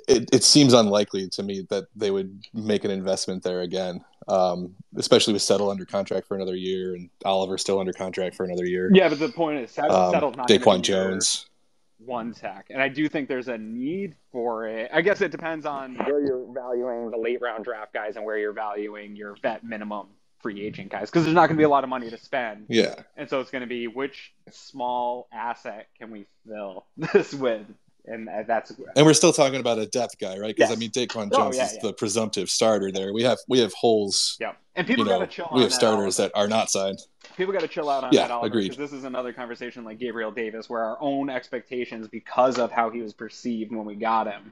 it seems unlikely to me that they would make an investment there again, especially with Settle under contract for another year and Oliver still under contract for another year. Yeah, but the point is Settle's not Daquan Jones. one sack. And I do think there's a need for it. I guess it depends on where you're valuing the late round draft guys and where you're valuing your vet minimum free agent guys, because there's not going to be a lot of money to spend. Yeah. And so it's going to be, which small asset can we fill this with? And that's. And we're still talking about a depth guy, right? Because Yes. I mean, Daquan Jones is the presumptive starter there. We have holes. Yeah, and people got to chill. We have starters that are not signed. People got to chill out on that. Agreed. Because this is another conversation like Gabriel Davis, where our own expectations, because of how he was perceived when we got him,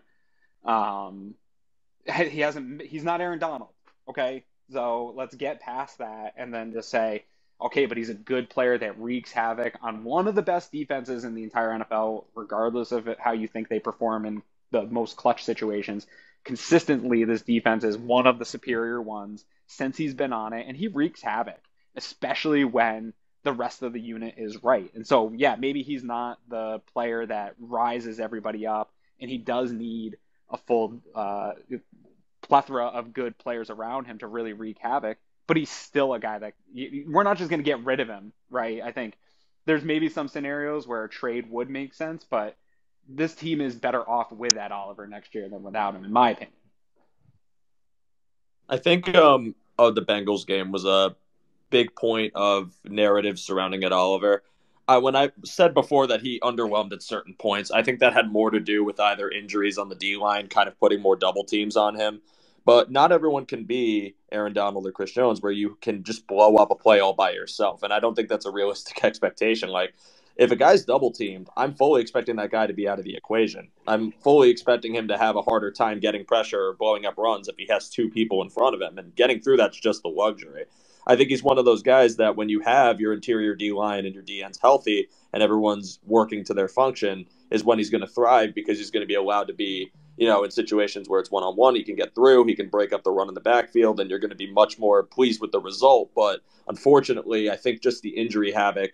he's not Aaron Donald. Okay, so let's get past that and then just say, okay, but he's a good player that wreaks havoc on one of the best defenses in the entire NFL, regardless of how you think they perform in the most clutch situations. Consistently, this defense is one of the superior ones since he's been on it, and he wreaks havoc, especially when the rest of the unit is right. And so, yeah, maybe he's not the player that rises everybody up, and he does need a full plethora of good players around him to really wreak havoc. But he's still a guy that we're not just going to get rid of him, right? I think there's maybe some scenarios where a trade would make sense, but this team is better off with Ed Oliver next year than without him, in my opinion. I think the Bengals game was a big point of narrative surrounding Ed Oliver. When I said before that he underwhelmed at certain points, I think that had more to do with either injuries on the D-line, kind of putting more double teams on him. But not everyone can be Aaron Donald or Chris Jones, where you can just blow up a play all by yourself. And I don't think that's a realistic expectation. Like, if a guy's double teamed, I'm fully expecting that guy to be out of the equation. I'm fully expecting him to have a harder time getting pressure or blowing up runs if he has two people in front of him. And getting through that's just the luxury. I think he's one of those guys that when you have your interior D-line and your D-ends healthy and everyone's working to their function is when he's going to thrive, because he's going to be allowed to be, in situations where it's one-on-one, he can get through, he can break up the run in the backfield, and you're going to be much more pleased with the result. But unfortunately, I think just the injury havoc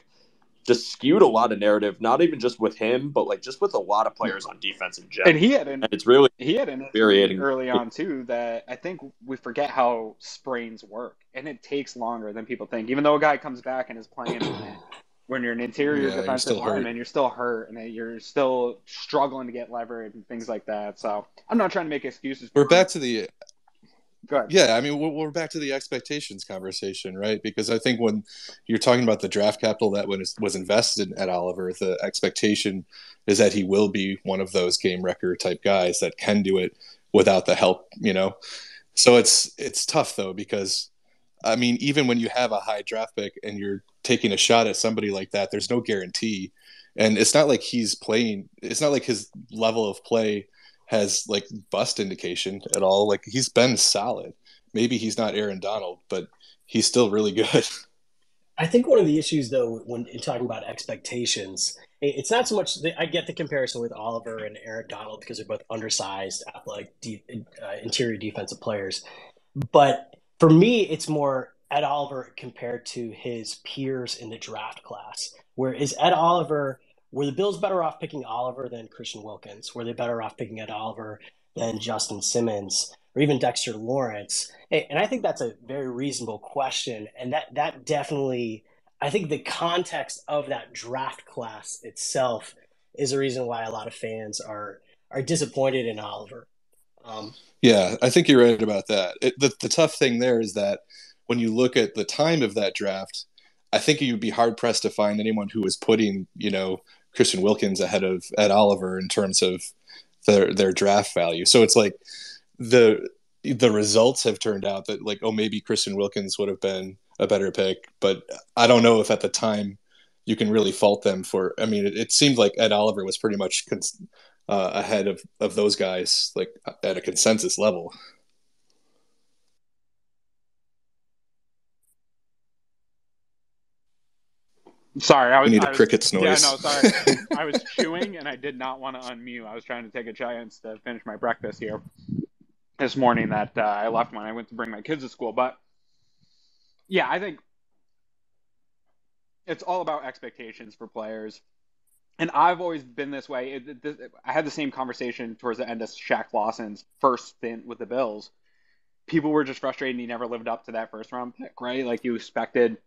just skewed a lot of narrative, not even just with him, but like just with a lot of players on defense in general. And it's really infuriating early on too, that I think we forget how sprains work, and it takes longer than people think. Even though a guy comes back and is playing on it, when you're an interior defensive lineman, you're still hurt, and you're still struggling to get leverage and things like that. So I'm not trying to make excuses. We're back to the Go ahead. Yeah, I mean, we're back to the expectations conversation, right? Because I think when you're talking about the draft capital that was invested at Oliver, the expectation is that he will be one of those game record type guys that can do it without the help, So it's tough though, because I mean, even when you have a high draft pick and you're taking a shot at somebody like that, there's no guarantee. And it's not like he's playing. It's not like his level of play has like bust indication at all. Like, he's been solid. Maybe he's not Aaron Donald, but he's still really good. I think one of the issues, though, when talking about expectations, it's not so much I get the comparison with Oliver and Aaron Donald because they're both undersized, athletic, interior defensive players. But for me, it's more Ed Oliver compared to his peers in the draft class. Were the Bills better off picking Oliver than Christian Wilkins? Were they better off picking Ed Oliver than Justin Simmons or even Dexter Lawrence? And I think that's a very reasonable question. And that definitely, I think the context of that draft class itself is a reason why a lot of fans are disappointed in Oliver. Yeah, I think you're right about that. The tough thing there is that when you look at the time of that draft, I think you'd be hard-pressed to find anyone who was putting, Christian Wilkins ahead of Ed Oliver in terms of their draft value. So it's like the results have turned out that, like, maybe Christian Wilkins would have been a better pick, but I don't know if at the time you can really fault them for. I mean, it seemed like Ed Oliver was pretty much ahead of those guys, like at a consensus level. Sorry, we need a cricket's noise. Yeah, no, sorry. I was chewing and I did not want to unmute. I was trying to take a chance to finish my breakfast here this morning that I left when I went to bring my kids to school. But yeah, I think it's all about expectations for players. And I've always been this way. I had the same conversation towards the end of Shaq Lawson's first stint with the Bills. People were just frustrated and he never lived up to that first round pick, right? Like, you expected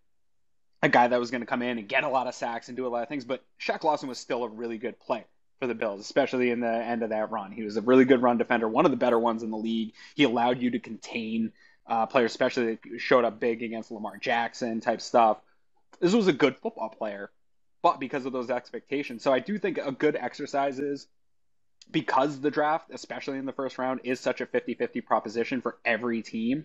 a guy that was going to come in and get a lot of sacks and do a lot of things, but Shaq Lawson was still a really good player. for the Bills, especially in the end of that run. He was a really good run defender, one of the better ones in the league. He allowed you to contain players, especially that showed up big against Lamar Jackson type stuff. This was a good football player, but because of those expectations. So I do think a good exercise is, because the draft, especially in the first round, is such a 50-50 proposition for every team,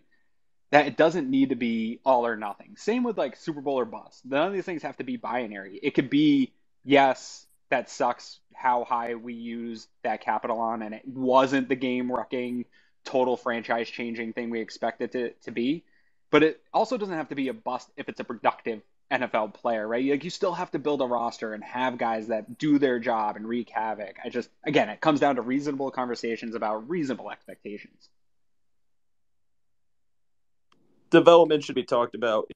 that it doesn't need to be all or nothing. Same with like Super Bowl or bust. None of these things have to be binary. It could be, yes, that sucks how high we use that capital on, and it wasn't the game-wrecking, total franchise-changing thing we expected it to be. But it also doesn't have to be a bust if it's a productive NFL player, right? Like, you still have to build a roster and have guys that do their job and wreak havoc. Again, it comes down to reasonable conversations about reasonable expectations. Development should be talked about,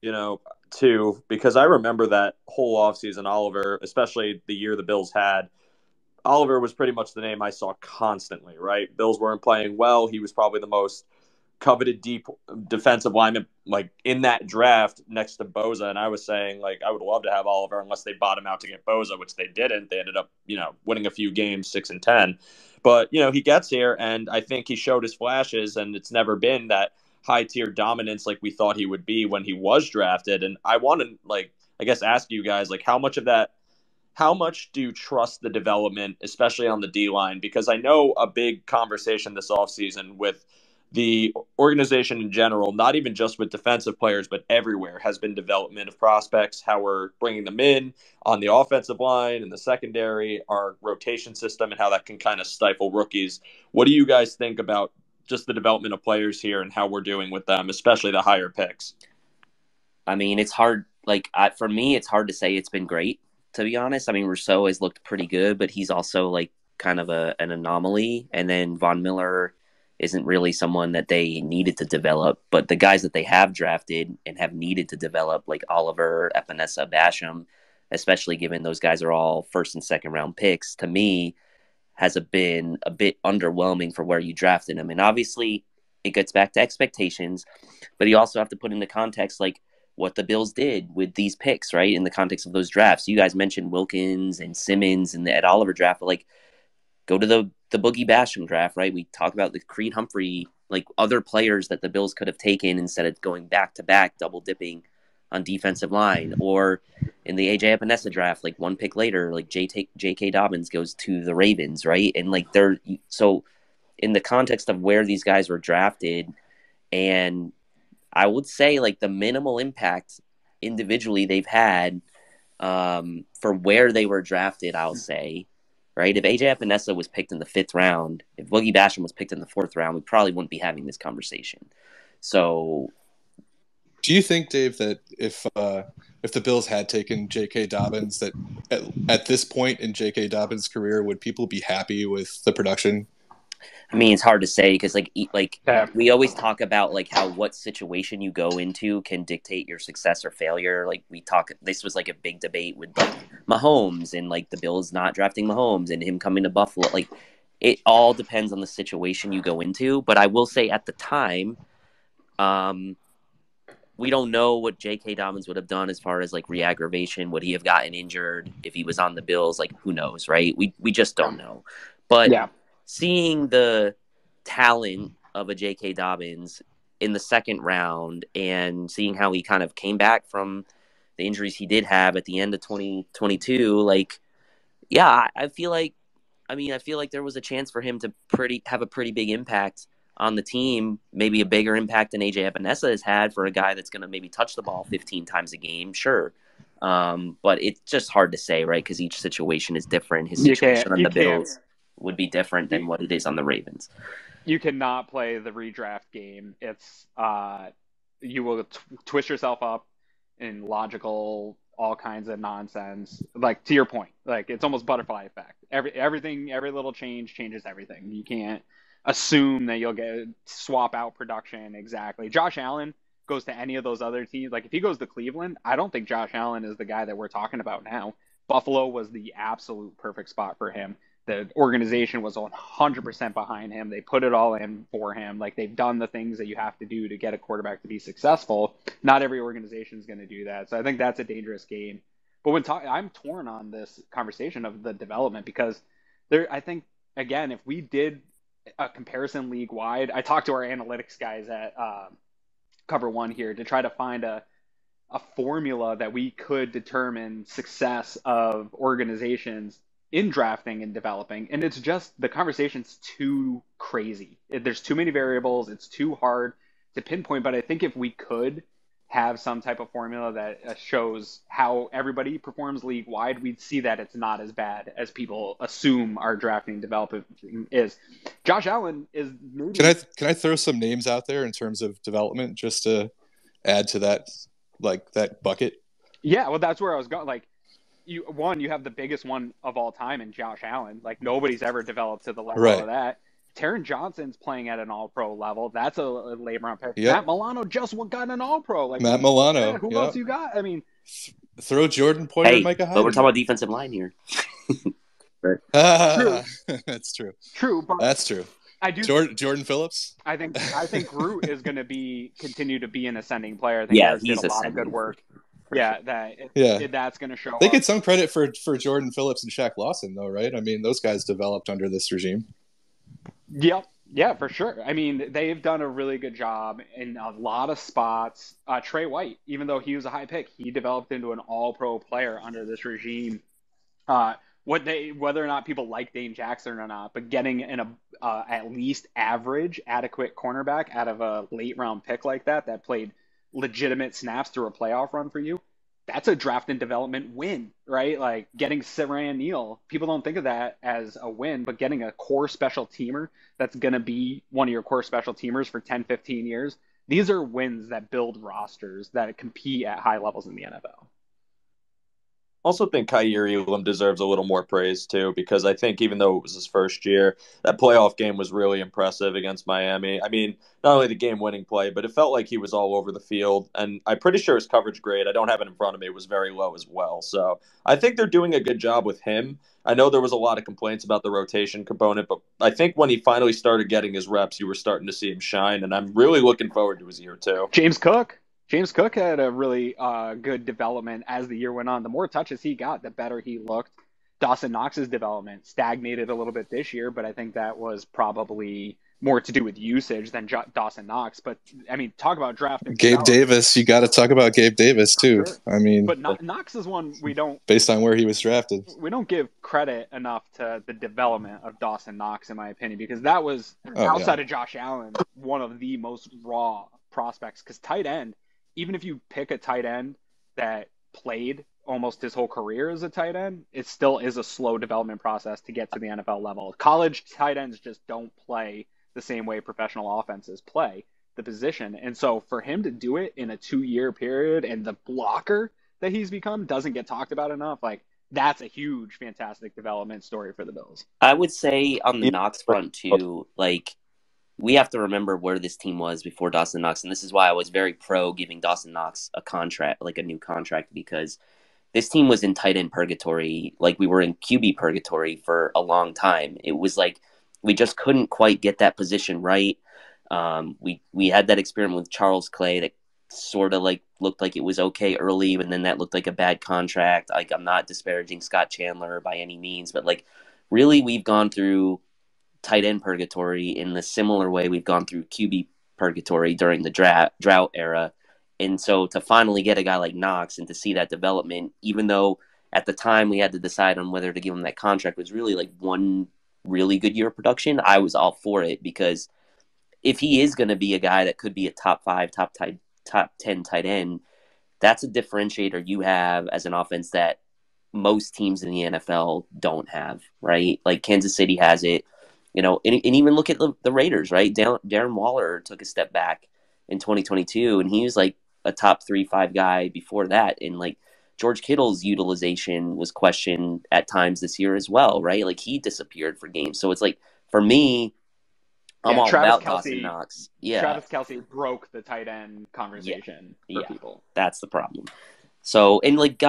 too, because I remember that whole offseason, Oliver, especially the year the Bills had. Oliver was pretty much the name I saw constantly, right? Bills weren't playing well. He was probably the most coveted deep defensive lineman, like, in that draft next to Bosa. And I was saying, like, I would love to have Oliver unless they bought him out to get Bosa, which they didn't. They ended up, winning a few games, 6-10. But, he gets here, and I think he showed his flashes, and it's never been that high-tier dominance like we thought he would be when he was drafted. And I want to, ask you guys, how much do you trust the development, especially on the D-line? Because I know a big conversation this offseason with the organization in general, not even just with defensive players, but everywhere, has been development of prospects, how we're bringing them in on the offensive line and the secondary, our rotation system, and how that can kind of stifle rookies. What do you guys think about just the development of players here and how we're doing with them, especially the higher picks? I mean, it's hard. For me, it's hard to say it's been great, to be honest. I mean, Rousseau has looked pretty good, but he's also kind of an anomaly. And then Von Miller isn't really someone that they needed to develop. But the guys that they have drafted and have needed to develop, like Oliver, Epinesa, Basham, especially given those guys are all first and second round picks, to me, has been a bit underwhelming for where you drafted him. And obviously, it gets back to expectations, but you also have to put into context, what the Bills did with these picks, right? In the context of those drafts. You guys mentioned Wilkins and Simmons and the Ed Oliver draft, but go to the Boogie Basham draft, right? We talk about the Creed Humphrey, other players that the Bills could have taken instead of going back-to-back, double-dipping on defensive line. Or in the A.J. Epinesa draft, one pick later, J.K. Dobbins goes to the Ravens, right? And so in the context of where these guys were drafted, and I would say the minimal impact individually they've had for where they were drafted, I'll say, right? If A.J. Epinesa was picked in the 5th round, if Boogie Basham was picked in the 4th round, we probably wouldn't be having this conversation. So, do you think, Dave, that if the Bills had taken J.K. Dobbins, that at this point in J.K. Dobbins' career, would people be happy with the production? I mean, it's hard to say because we always talk about how what situation you go into can dictate your success or failure. This was a big debate with Mahomes and the Bills not drafting Mahomes and him coming to Buffalo. It all depends on the situation you go into. But I will say at the time, we don't know what J.K. Dobbins would have done as far as re-aggravation. Would he have gotten injured if he was on the Bills? Who knows, right? We just don't know. But yeah. Seeing the talent of a J.K. Dobbins in the 2nd round and seeing how he kind of came back from the injuries he did have at the end of 2022, I feel like there was a chance for him to have a pretty big impact on the team, maybe a bigger impact than A.J. Epinesa has had for a guy that's going to maybe touch the ball 15 times a game, sure. But it's just hard to say, right? Because each situation is different. His situation on the Bills would be different than what it is on the Ravens. You cannot play the redraft game. It's you will twist yourself up in logical, all kinds of nonsense. To your point, it's almost butterfly effect. Every little change changes everything. You can't assume that you'll swap out production exactly. Josh Allen goes to any of those other teams. If he goes to Cleveland, I don't think Josh Allen is the guy that we're talking about now. Buffalo was the absolute perfect spot for him. The organization was 100% behind him. They put it all in for him. They've done the things that you have to do to get a quarterback to be successful. Not every organization is going to do that. So I think that's a dangerous game. But I'm torn on this conversation of the development because I think, again, if we did a comparison league wide, I talked to our analytics guys at Cover One here to try to find a formula that we could determine success of organizations in drafting and developing. And it's just, the conversation's too crazy. There's too many variables. It's too hard to pinpoint. But I think if we could have some type of formula that shows how everybody performs league wide, we'd see that it's not as bad as people assume our drafting development is. Josh Allen is maybe... Can I throw some names out there in terms of development just to add to that, like, that bucket? Yeah, well, that's where I was going. Like, you have the biggest one of all time in Josh Allen. Like, nobody's ever developed to the level of that. Taron Johnson's playing at an all-pro level. That's a late round pick. Yep. Matt Milano just got an all-pro. Like, Matt Milano. Who else you got? I mean, throw Jordan Poyer and Micah Hyde. But we're talking about defensive line here. True. That's true. True, but that's true. I do. Jordan Phillips. I think Groot is going to continue to be an ascending player. I think he's did a lot of good work. Yeah, that's going to show. They get some credit for Jordan Phillips and Shaq Lawson, though, right? I mean, those guys developed under this regime. Yep. Yeah, for sure. I mean, they've done a really good job in a lot of spots. Trey White, even though he was a high pick, he developed into an all-pro player under this regime. Whether or not people like Dane Jackson or not, but getting an at least average, adequate cornerback out of a late-round pick like that played legitimate snaps through a playoff run for you, that's a draft and development win, right? Like, getting Siran Neal, people don't think of that as a win, but getting a core special teamer that's going to be one of your core special teamers for 10, 15 years, these are wins that build rosters that compete at high levels in the NFL. Also think Kaiir Elam deserves a little more praise too, because I think even though it was his first year, that playoff game was really impressive against Miami. I mean, not only the game-winning play, but it felt like he was all over the field, and I'm pretty sure his coverage grade, I don't have it in front of me, it was very low as well. So I think they're doing a good job with him. I know there was a lot of complaints about the rotation component, but I think when he finally started getting his reps, you were starting to see him shine, and I'm really looking forward to his year too. James Cook had a really good development as the year went on. The more touches he got, the better he looked. Dawson Knox's development stagnated a little bit this year, but I think that was probably more to do with usage than Dawson Knox. But, I mean, talk about drafting. Gabe Davis, you got to talk about Gabe Davis, too. Sure. I mean, but Knox is one we don't... Based on where he was drafted. We don't give credit enough to the development of Dawson Knox, in my opinion, because that was, outside of Josh Allen, one of the most raw prospects. Because tight end, even if you pick a tight end that played almost his whole career as a tight end, it still is a slow development process to get to the NFL level. College tight ends just don't play the same way professional offenses play the position. And so for him to do it in a 2-year period, and the blocker that he's become doesn't get talked about enough, like, that's a huge, fantastic development story for the Bills. I would say on the Knox front too, like, we have to remember where this team was before Dawson Knox. And this is why I was very pro giving Dawson Knox a contract, like a new contract, because this team was in tight end purgatory. Like, we were in QB purgatory for a long time. It was like, we just couldn't quite get that position right. We had that experiment with Charles Clay that sort of like looked like it was okay early, and then that looked like a bad contract. Like, I'm not disparaging Scott Chandler by any means, but like, really, we've gone through tight end purgatory in the similar way we've gone through QB purgatory during the drought era. And so to finally get a guy like Knox and to see that development, even though at the time we had to decide on whether to give him that contract, was really like one really good year of production, I was all for it, because if he is going to be a guy that could be a top 5, top 10 tight end, that's a differentiator you have as an offense that most teams in the NFL don't have, right? Like, Kansas City has it. You know, and even look at the Raiders, right? Darren Waller took a step back in 2022, and he was like a top 3-5 guy before that. And like, George Kittle's utilization was questioned at times this year as well, right? Like, he disappeared for games. So it's like, for me, I'm all about Dawson Knox. Yeah, Travis Kelce broke the tight end conversation for people. That's the problem. So, and like,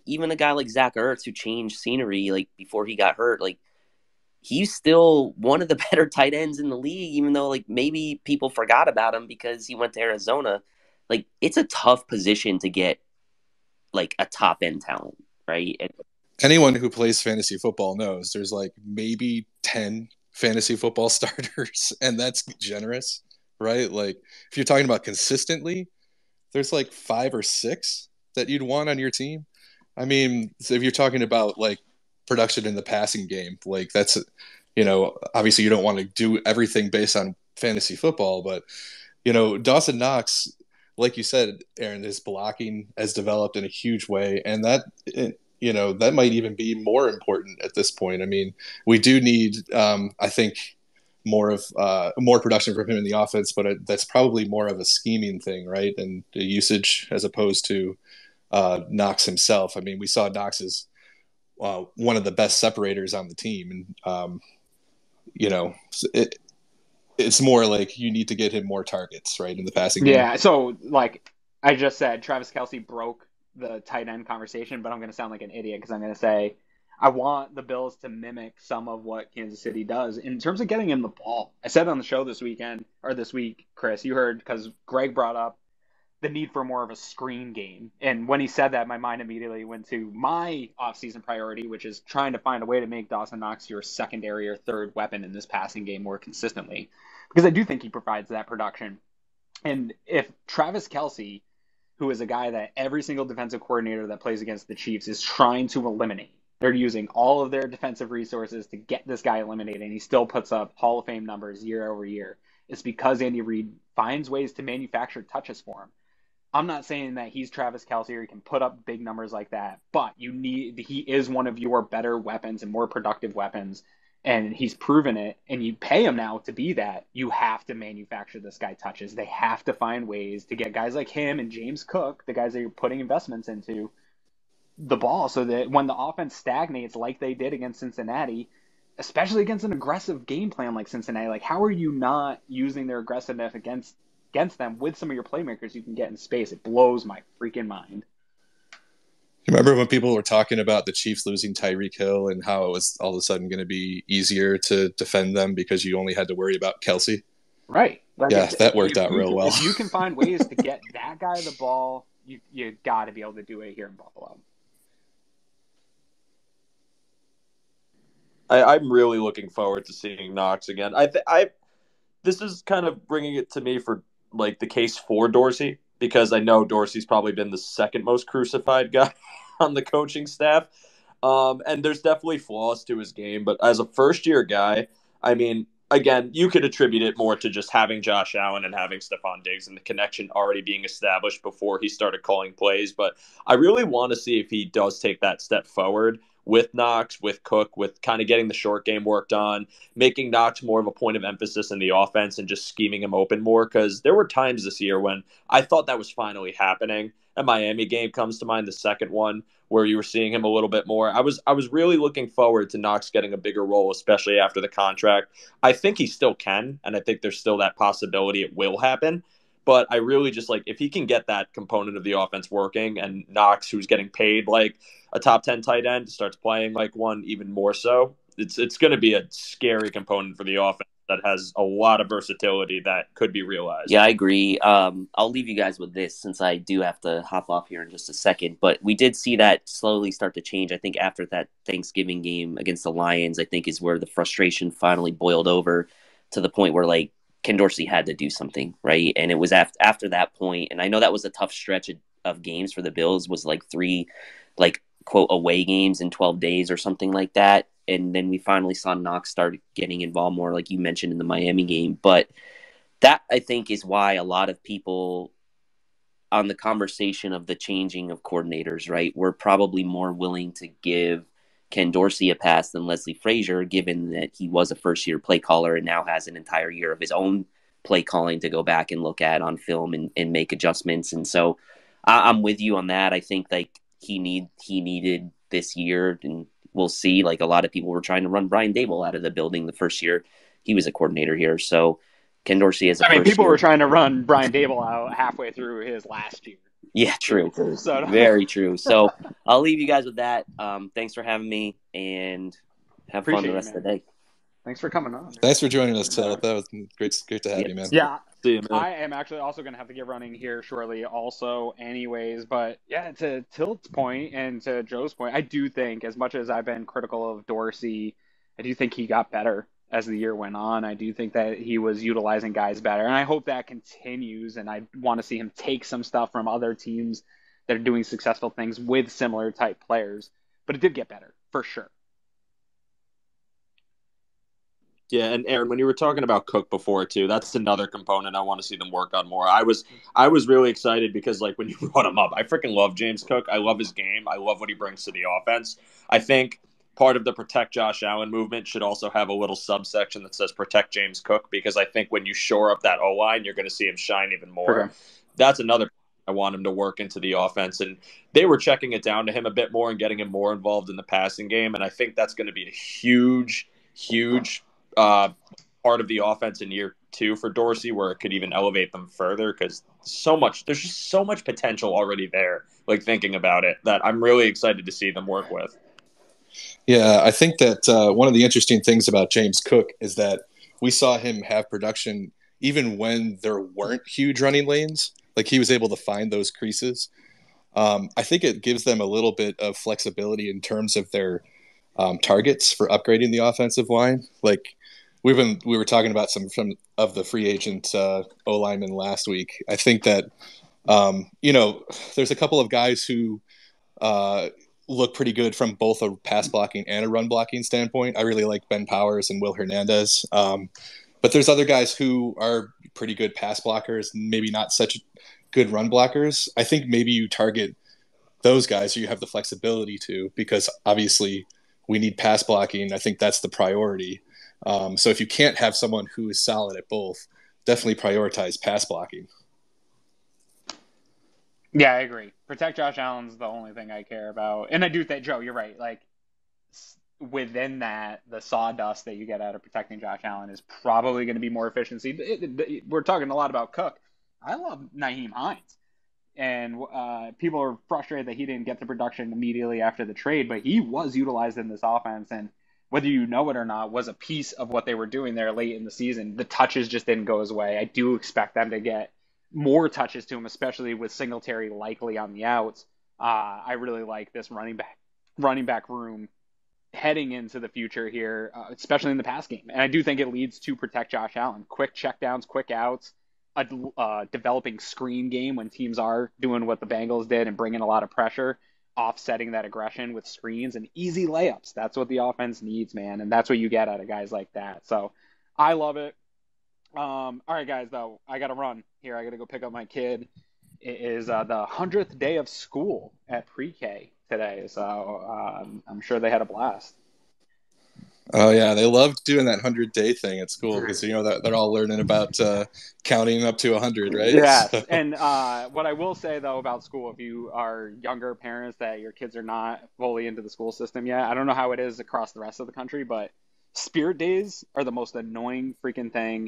even a guy like Zach Ertz, who changed scenery like before he got hurt, like, he's still one of the better tight ends in the league, even though like maybe people forgot about him because he went to Arizona. Like, it's a tough position to get like a top end talent, right? anyone who plays fantasy football knows there's like maybe 10 fantasy football starters, and that's generous, right? Like if you're talking about consistently, there's like 5 or 6 that you'd want on your team. I mean, so if you're talking about like production in the passing game, like that's, obviously you don't want to do everything based on fantasy football, but Dawson Knox, like you said, Aaron, his blocking has developed in a huge way, and that might even be more important at this point. I mean, we do need, I think, more production from him in the offense, but that's probably more of a scheming thing, right? And the usage as opposed to Knox himself. I mean, we saw Knox as one of the best separators on the team, and it's more like you need to get him more targets, right, in the passing game. Yeah. So, like I just said, Travis Kelce broke the tight end conversation, but I'm going to sound like an idiot because I'm going to say I want the Bills to mimic some of what Kansas City does in terms of getting him the ball. I said on the show this week, Chris, you heard, because Greg brought up the need for more of a screen game. And when he said that, my mind immediately went to my offseason priority, which is trying to find a way to make Dawson Knox your secondary or third weapon in this passing game more consistently, because I do think he provides that production. And if Travis Kelce, who is a guy that every single defensive coordinator that plays against the Chiefs is trying to eliminate, they're using all of their defensive resources to get this guy eliminated, and he still puts up Hall of Fame numbers year over year. It's because Andy Reid finds ways to manufacture touches for him. I'm not saying that he's Travis Kelce or he can put up big numbers like that, but he is one of your better weapons and more productive weapons, and he's proven it, and you pay him now to be that. You have to manufacture this guy touches. They have to find ways to get guys like him and James Cook, the guys that you're putting investments into, the ball, so that when the offense stagnates like they did against Cincinnati, especially against an aggressive game plan like Cincinnati, like how are you not using their aggressiveness against them with some of your playmakers you can get in space? It blows my freaking mind. Remember when people were talking about the Chiefs losing Tyreek Hill and how it was all of a sudden going to be easier to defend them because you only had to worry about Kelce? Right. Like that worked out real well. If you can find ways to get that guy the ball, you got to be able to do it here in Buffalo. I'm really looking forward to seeing Knox again. This is kind of bringing it to me for like the case for Dorsey, because I know Dorsey's probably been the second most crucified guy on the coaching staff. And there's definitely flaws to his game, but as a first-year guy, I mean, again, you could attribute it more to just having Josh Allen and having Stephon Diggs and the connection already being established before he started calling plays. But I really want to see if he does take that step forward with Knox, with Cook, with kind of getting the short game worked on, making Knox more of a point of emphasis in the offense and just scheming him open more. Because there were times this year when I thought that was finally happening. The Miami game comes to mind, the second one, where you were seeing him a little bit more. I was really looking forward to Knox getting a bigger role, especially after the contract. I think he still can, and I think there's still that possibility it will happen. But I really just like, if he can get that component of the offense working, and Knox, who's getting paid like a top 10 tight end, starts playing like one even more so, it's going to be a scary component for the offense that has a lot of versatility that could be realized. Yeah, I agree. I'll leave you guys with this since I do have to hop off here in just a second. But we did see that slowly start to change. I think after that Thanksgiving game against the Lions, I think is where the frustration finally boiled over to the point where like Ken Dorsey had to do something, right? And it was after that point, and I know that was a tough stretch of games for the Bills, was like 3, like, quote, away games in 12 days or something like that. And then we finally saw Knox start getting involved more, like you mentioned in the Miami game. But that, I think, is why a lot of people on the conversation of the changing of coordinators, right, were probably more willing to give Ken Dorsey a pass than Leslie Frazier, given that he was a first-year play caller and now has an entire year of his own play calling to go back and look at on film and make adjustments. And so I'm with you on that. I think like he needed this year, and we'll see. Like a lot of people were trying to run Brian Dable out of the building the first year he was a coordinator here. So Ken Dorsey is people were trying to run Brian Dable out halfway through his last year. Yeah, true. So, very true. So I'll leave you guys with that. Thanks for having me, and have fun the rest of the day. Thanks for coming on. Thanks for joining us, Till. That was great to have you, man. Yeah. See you, man. I am actually also going to have to get running here shortly also anyways. But yeah, to Tilt's point and to Joe's point, I do think, as much as I've been critical of Dorsey, I do think he got better as the year went on. I do think that he was utilizing guys better. And I hope that continues. And I want to see him take some stuff from other teams that are doing successful things with similar type players. But it did get better, for sure. Yeah, and Aaron, when you were talking about Cook before too, that's another component I want to see them work on more. I was really excited because like when you brought him up, I freaking love James Cook. I love his game. I love what he brings to the offense. I think part of the protect Josh Allen movement should also have a little subsection that says protect James Cook, because I think when you shore up that O-line, you're going to see him shine even more. Okay. That's another I want him to work into the offense, and they were checking it down to him a bit more and getting him more involved in the passing game, and I think that's going to be a huge part of the offense in year 2 for Dorsey, where it could even elevate them further, because there's just so much potential already there, like thinking about it, that I'm really excited to see them work with. Yeah, I think that one of the interesting things about James Cook is that we saw him have production even when there weren't huge running lanes. Like, he was able to find those creases. I think it gives them a little bit of flexibility in terms of their targets for upgrading the offensive line. Like, we were talking about some of the free agent O-linemen last week. I think that there's a couple of guys who look pretty good from both a pass blocking and a run blocking standpoint. I really like Ben Powers and Will Hernandez. But there's other guys who are pretty good pass blockers, maybe not such good run blockers. I think maybe you target those guys who you have the flexibility to, because obviously we need pass blocking. I think that's the priority. So if you can't have someone who is solid at both, definitely prioritize pass blocking. Yeah, I agree. Protect Josh Allen's the only thing I care about. And I do think, Joe, you're right. Like, within that, the sawdust that you get out of protecting Josh Allen is probably going to be more efficiency. We're talking a lot about Cook. I love Nyheim Hines. And people are frustrated that he didn't get the production immediately after the trade, but he was utilized in this offense, and whether you know it or not, was a piece of what they were doing there late in the season. The touches just didn't go his way. I do expect them to get more touches to him, especially with Singletary likely on the outs. I really like this running back room heading into the future here, especially in the pass game. And I do think it leads to protect Josh Allen. Quick checkdowns, quick outs, a developing screen game when teams are doing what the Bengals did and bringing a lot of pressure, offsetting that aggression with screens and easy layups. That's what the offense needs, man. And that's what you get out of guys like that. So I love it. All right, guys, though, I got to run here. I got to go pick up my kid. It is the 100th day of school at pre-K today. So I'm sure they had a blast. Oh yeah, they loved doing that 100-day thing at school, because that they're all learning about counting up to 100, right? Yes. So. And what I will say though about school, if you are younger parents that your kids are not fully into the school system yet, I don't know how it is across the rest of the country, but Spirit Days are the most annoying freaking thing